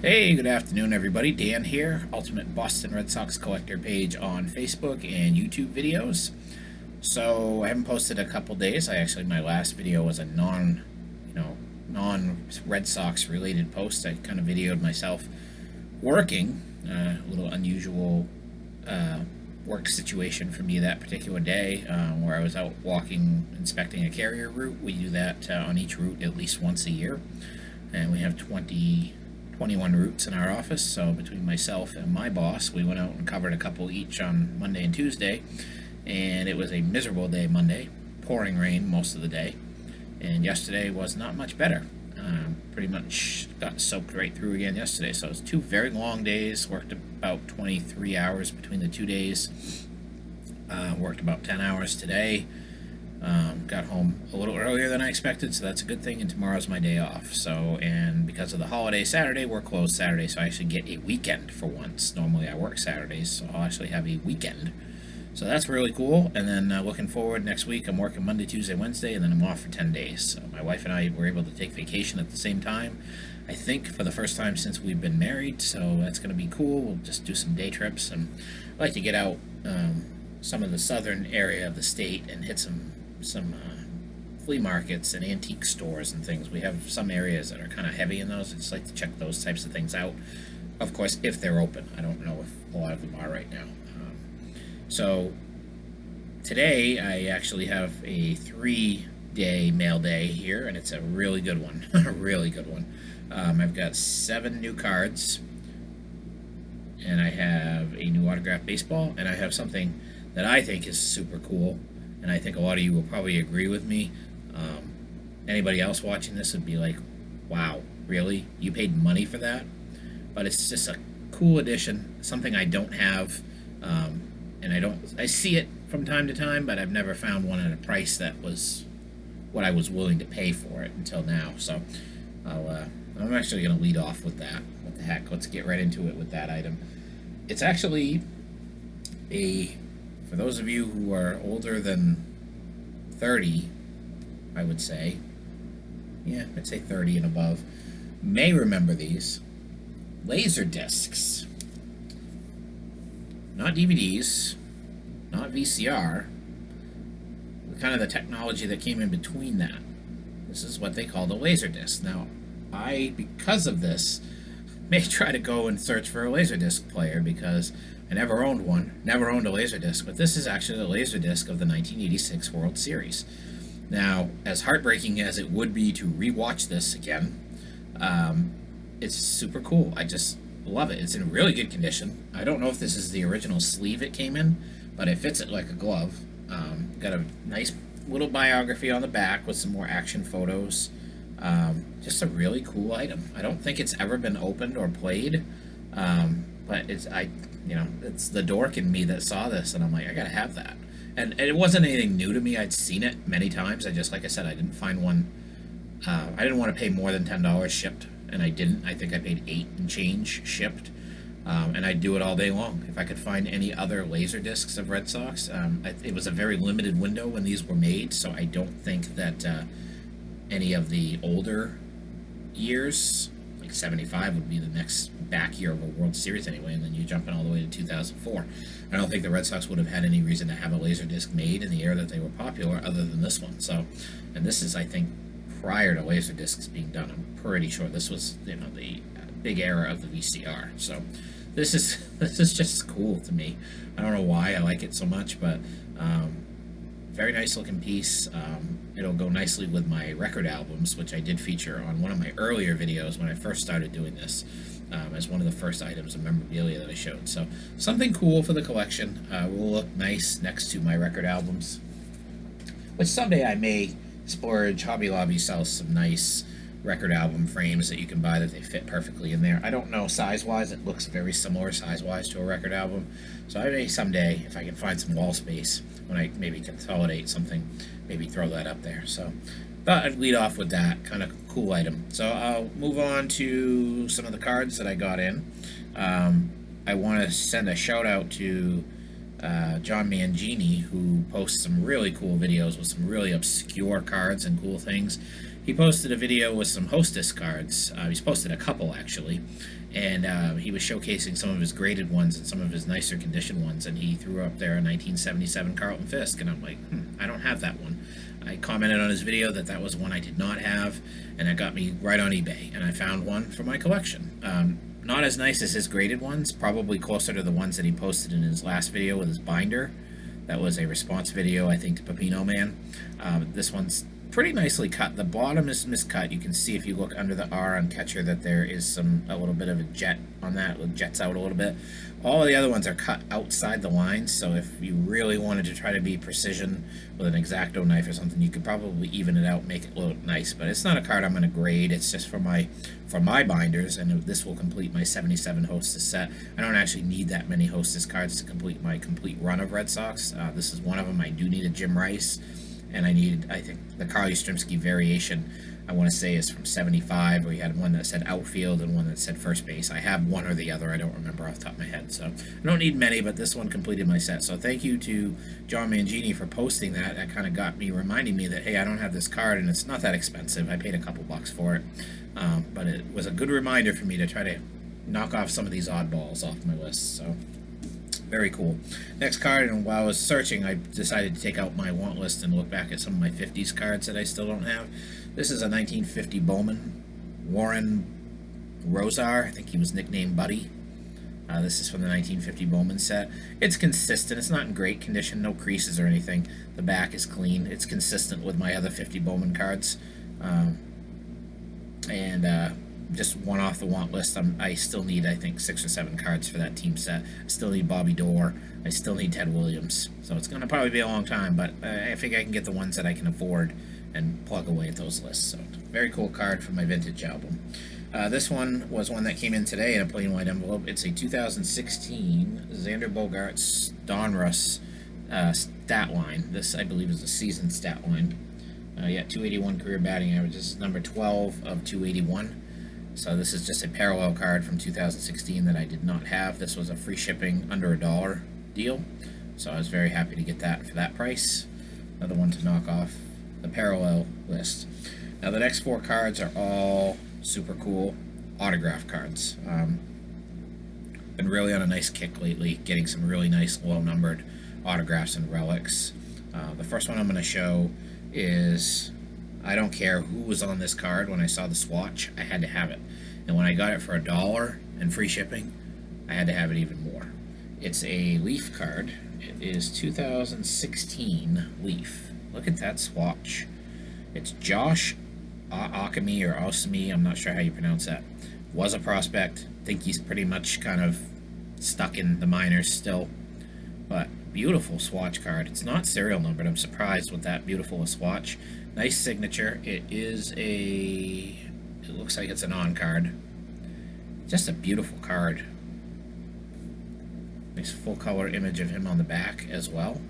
Hey, good afternoon, everybody. Dan here, Ultimate Boston Red Sox Collector page on Facebook and YouTube videos. So I haven't posted a couple days. My last video was a non-Red Sox related post. I kind of videoed myself working, a little unusual work situation for me that particular day, where I was out walking, inspecting a carrier route. We do that on each route at least once a year, and we have 21 routes in our office, so between myself and my boss, we went out and covered a couple each on Monday and Tuesday, and it was a miserable day Monday, pouring rain most of the day, and yesterday was not much better. Pretty much got soaked right through again yesterday, so it was two very long days, worked about 23 hours between the 2 days, worked about 10 hours today. Got home a little earlier than I expected, so that's a good thing, and tomorrow's my day off. So, and because of the holiday Saturday, we're closed Saturday, so I actually get a weekend for once. Normally I work Saturdays, so I'll actually have a weekend. So that's really cool, and then looking forward next week, I'm working Monday, Tuesday, Wednesday, and then I'm off for 10 days. So my wife and I were able to take vacation at the same time, I think for the first time since we've been married, so that's going to be cool. We'll just do some day trips, and I like to get out some of the southern area of the state and hit some flea markets and antique stores and things. We have some areas that are kind of heavy in those. I just like to check those types of things out. Of course, if they're open. I don't know if a lot of them are right now. So today I actually have a 3-day mail day here, and it's a really good one. A really good one. I've got 7 new cards, and I have a new autographed baseball, and I have something that I think is super cool, and I think a lot of you will probably agree with me. Anybody else watching this would be like, wow, really? You paid money for that? But it's just a cool addition, something I don't have, and I see it from time to time, but I've never found one at a price that was what I was willing to pay for it until now. So I'm actually going to lead off with that. What the heck? Let's get right into it with that item. It's actually for those of you who are older than 30, I would say, yeah, I'd say 30 and above, may remember these. Laser discs. Not DVDs, not VCR, kind of the technology that came in between that. This is what they call the laser disc. Now, because of this, may try to go and search for a Laserdisc player because I never owned one, never owned a Laserdisc, but this is actually the Laserdisc of the 1986 World Series. Now, as heartbreaking as it would be to rewatch this again, it's super cool. I just love it. It's in really good condition. I don't know if this is the original sleeve it came in, but it fits it like a glove. Got a nice little biography on the back with some more action photos. Just a really cool item. I don't think it's ever been opened or played, but it's the dork in me that saw this, and I'm like, I gotta have that. And it wasn't anything new to me. I'd seen it many times. Like I said, I didn't find one. I didn't want to pay more than $10 shipped, and I didn't. I think I paid $8 and change shipped, and I'd do it all day long. If I could find any other laser discs of Red Sox, it was a very limited window when these were made, so I don't think that any of the older years, like 75 would be the next back year of a World Series anyway, and then you're jumping all the way to 2004. I don't think the Red Sox would have had any reason to have a laser disc made in the year that they were popular other than this one. So, and this is, I think, prior to laser discs being done. I'm pretty sure this was, the big era of the VCR. So this is just cool to me. I don't know why I like it so much, but very nice looking piece. It'll go nicely with my record albums, which I did feature on one of my earlier videos when I first started doing this, as one of the first items of memorabilia that I showed. So something cool for the collection. Will look nice next to my record albums, which someday I may splurge. Hobby Lobby sells some nice record album frames that you can buy that they fit perfectly in there. I don't know size-wise. It looks very similar size-wise to a record album. So I may someday, if I can find some wall space, when I maybe consolidate something, maybe throw that up there. So thought I'd lead off with that kind of cool item. So I'll move on to some of the cards that I got in. I want to send a shout out to John Mangini, who posts some really cool videos with some really obscure cards and cool things. He posted a video with some Hostess cards. He's posted a couple actually, and he was showcasing some of his graded ones and some of his nicer condition ones. And he threw up there a 1977 Carlton Fisk, and I'm like, I don't have that one. I commented on his video that that was one I did not have, and that got me right on eBay, and I found one for my collection. Not as nice as his graded ones, probably closer to the ones that he posted in his last video with his binder. That was a response video, I think, to Pepino Man. This one's pretty nicely cut. The bottom is miscut. You can see if you look under the R on catcher that there is a little bit of a jet on that. It jets out a little bit. All of the other ones are cut outside the lines, so if you really wanted to try to be precision with an X-Acto knife or something, you could probably even it out, make it look nice. But it's not a card I'm going to grade. It's just for my binders, and this will complete my 77 Hostess set. I don't actually need that many Hostess cards to complete my complete run of Red Sox. This is one of them. I do need a Jim Rice, and I think, the Carl Yastrzemski variation, I want to say, is from 75, where he had one that said outfield and one that said first base. I have one or the other. I don't remember off the top of my head. So I don't need many, but this one completed my set. So thank you to John Mangini for posting that. That kind of got me, reminding me that, hey, I don't have this card, and it's not that expensive. I paid a couple bucks for it. But it was a good reminder for me to try to knock off some of these oddballs off my list. So very cool. Next card, and while I was searching, I decided to take out my want list and look back at some of my 50s cards that I still don't have. This is a 1950 Bowman, Warren Rosar. I think he was nicknamed Buddy. This is from the 1950 Bowman set. It's consistent. It's not in great condition. No creases or anything. The back is clean. It's consistent with my other 50 Bowman cards. Just one off the want list. I still need, I think, 6 or 7 cards for that team set. I still need Bobby Dorr. I still need Ted Williams. So it's going to probably be a long time, but I think I can get the ones that I can afford and plug away at those lists. So very cool card for my vintage album. This one was one that came in today in a plain white envelope. It's a 2016 Xander Bogaerts Donruss stat line. This, I believe, is a season stat line. 281 career batting average. This is number 12 of 281. So this is just a parallel card from 2016 that I did not have. This was a free shipping under $1 deal. So I was very happy to get that for that price. Another one to knock off the parallel list. Now the next 4 cards are all super cool autograph cards. Been really on a nice kick lately, getting some really nice low-numbered autographs and relics. The first one I'm going to show is, I don't care who was on this card. When I saw the swatch, I had to have it. And when I got it for $1 and free shipping, I had to have it even more. It's a Leaf card. It is 2016 Leaf. Look at that swatch. It's Josh Ockamy or Osmi, I'm not sure how you pronounce that. Was a prospect. Think he's pretty much kind of stuck in the minors still. But beautiful swatch card. It's not serial numbered. I'm surprised with that beautiful a swatch. Nice signature. It looks like it's an on card. Just a beautiful card. Nice full color image of him on the back as well.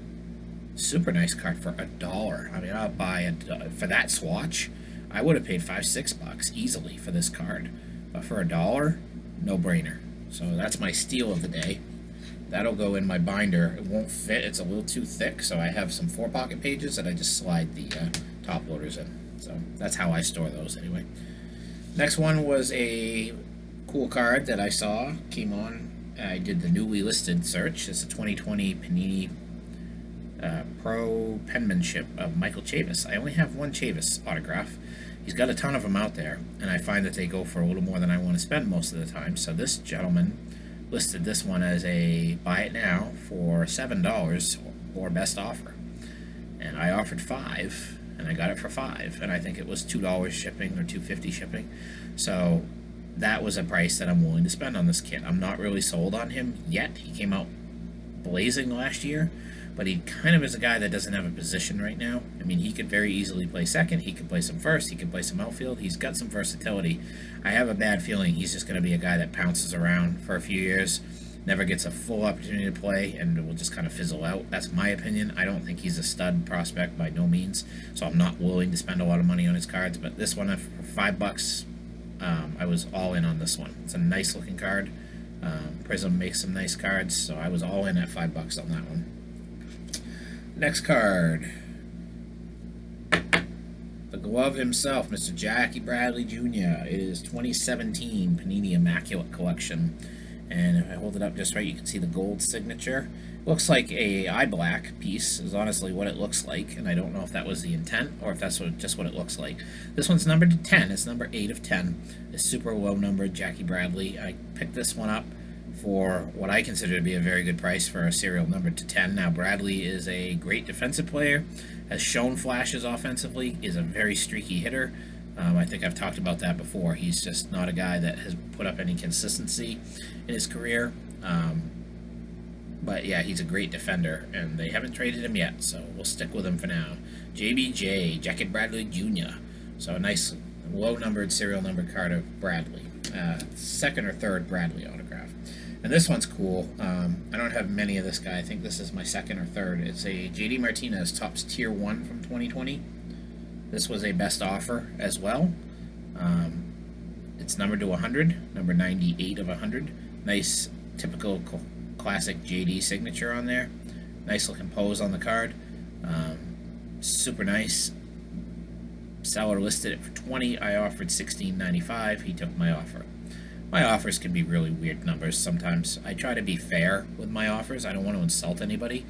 Super nice card for $1. I mean, I'll buy it for that swatch. I would have paid $5-6 easily for this card, but for $1, no brainer. So that's my steal of the day. That'll go in my binder. It won't fit. It's a little too thick, so I have some 4-pocket pages that I just slide the top loaders in. So that's how I store those anyway. Next one was a cool card that I saw. Came on. I did the newly listed search. It's a 2020 Panini Pro penmanship of Michael Chavis. I only have one Chavis autograph. He's got a ton of them out there, and I find that they go for a little more than I want to spend most of the time. So this gentleman listed this one as a buy it now for $7 or best offer. And I offered $5, and I got it for $5, and I think it was $2 shipping or $2.50 shipping. So that was a price that I'm willing to spend on this kid. I'm not really sold on him yet. He came out blazing last year, but he kind of is a guy that doesn't have a position right now. I mean, he could very easily play second. He could play some first. He could play some outfield. He's got some versatility. I have a bad feeling he's just going to be a guy that pounces around for a few years, never gets a full opportunity to play, and will just kind of fizzle out. That's my opinion. I don't think he's a stud prospect by no means, so I'm not willing to spend a lot of money on his cards. But this one, for $5, I was all in on this one. It's a nice looking card. Prism makes some nice cards, so I was all in at $5 on that one. Next card, the glove himself, Mr. Jackie Bradley Jr. It is 2017 Panini Immaculate Collection. And if I hold it up just right, you can see the gold signature. Looks like a eye black piece is honestly what it looks like, and I don't know if that was the intent or if that's just what it looks like. This one's numbered to 10. It's number 8 of 10. It's super low numbered Jackie Bradley. I picked this one up for what I consider to be a very good price for a serial numbered to 10. Now, Bradley is a great defensive player, has shown flashes offensively, is a very streaky hitter. I think I've talked about that before. He's just not a guy that has put up any consistency in his career. But yeah, he's a great defender, and they haven't traded him yet, so we'll stick with him for now. JBJ, Jackie Bradley Jr. So a nice low-numbered serial number card of Bradley. Second or third Bradley autograph. And this one's cool. I don't have many of this guy. I think this is my second or third. It's a JD Martinez Topps Tier 1 from 2020. This was a best offer as well. It's numbered to 100, number 98 of 100. Nice, typical classic JD signature on there. Nice looking pose on the card. Super nice. Seller listed it for 20. I offered $16.95. He took my offer. My offers can be really weird numbers sometimes. I try to be fair with my offers. I don't want to insult anybody,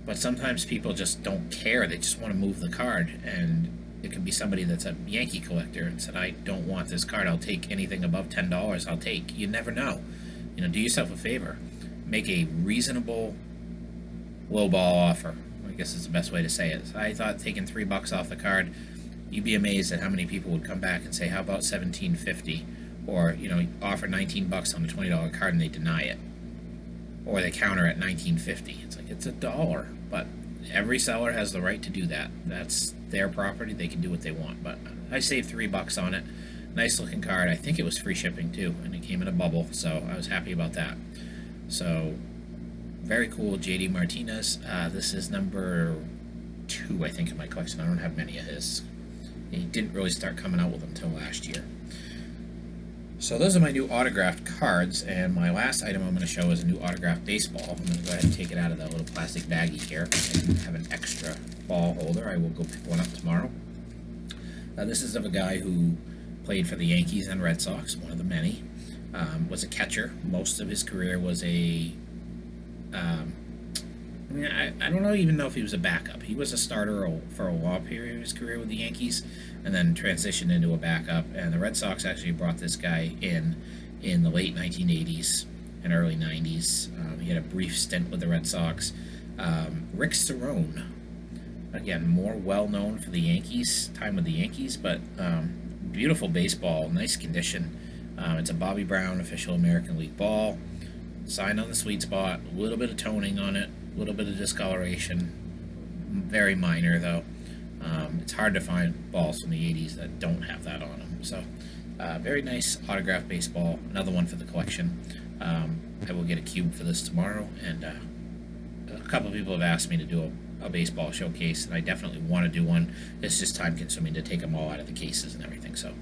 but sometimes people just don't care. They just want to move the card, and it can be somebody that's a Yankee collector and said, I don't want this card. I'll take anything above $10. I'll take. You never know. Do yourself a favor. Make a reasonable lowball offer. I guess is the best way to say it. I thought taking $3 off the card, you'd be amazed at how many people would come back and say, how about $17.50? Or, offer $19 on a $20 card and they deny it. Or they counter at $19.50. It's like, it's $1. But every seller has the right to do that. That's their property. They can do what they want. But I saved $3 on it. Nice looking card. I think it was free shipping too. And it came in a bubble. So I was happy about that. So, very cool JD Martinez. This is number 2, I think, in my collection. I don't have many of his. He didn't really start coming out with them until last year. So those are my new autographed cards, and my last item I'm going to show is a new autographed baseball. I'm going to go ahead and take it out of that little plastic baggie here. I have an extra ball holder. I will go pick one up tomorrow. This is of a guy who played for the Yankees and Red Sox, one of the many. Was a catcher. Most of his career was a... I don't even know if he was a backup. He was a starter for a long period of his career with the Yankees, and then transitioned into a backup. And the Red Sox actually brought this guy in the late 1980s and early 90s. He had a brief stint with the Red Sox. Rick Cerrone, again, more well-known for the Yankees, time with the Yankees, but beautiful baseball, nice condition. It's a Bobby Brown official American League ball, signed on the sweet spot, a little bit of toning on it, a little bit of discoloration, very minor though. It's hard to find balls from the 80s that don't have that on them. So, very nice autographed baseball, another one for the collection. I will get a cube for this tomorrow, and a couple of people have asked me to do a baseball showcase, and I definitely want to do one. It's just time consuming to take them all out of the cases and everything, so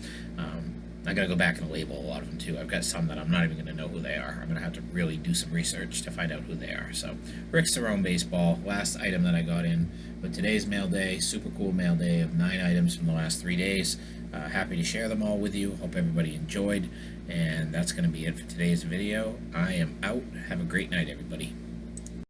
I gotta go back and label a lot of them too. I've got some that I'm not even gonna know who they are. I'm gonna have to really do some research to find out who they are. So, Rick Cerrone baseball, last item that I got in with today's mail day. Super cool mail day of 9 items from the last 3 days. Happy to share them all with you. Hope everybody enjoyed, and that's gonna be it for today's video. I am out. Have a great night, everybody.